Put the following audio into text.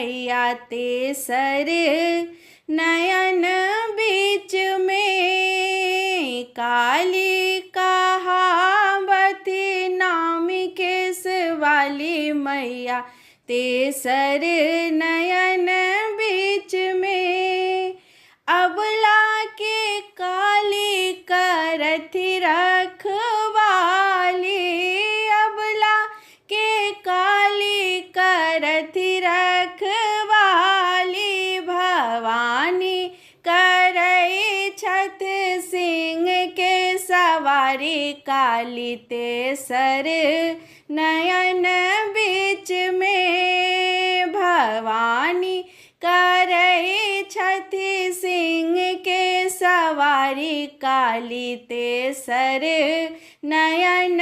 मैया तेसर नयन बीच में। काली कहावत नाम केस वाली मैया तेसर नयन बीच में। अबला के काली करथ रखवाली, अबला के काली करथ रखवाली। भवानी करई छत सिंह के सवारी, काली तेसर नयन बीच में। भवानी करई छति सिंह के सवारी, काली तेसर नयन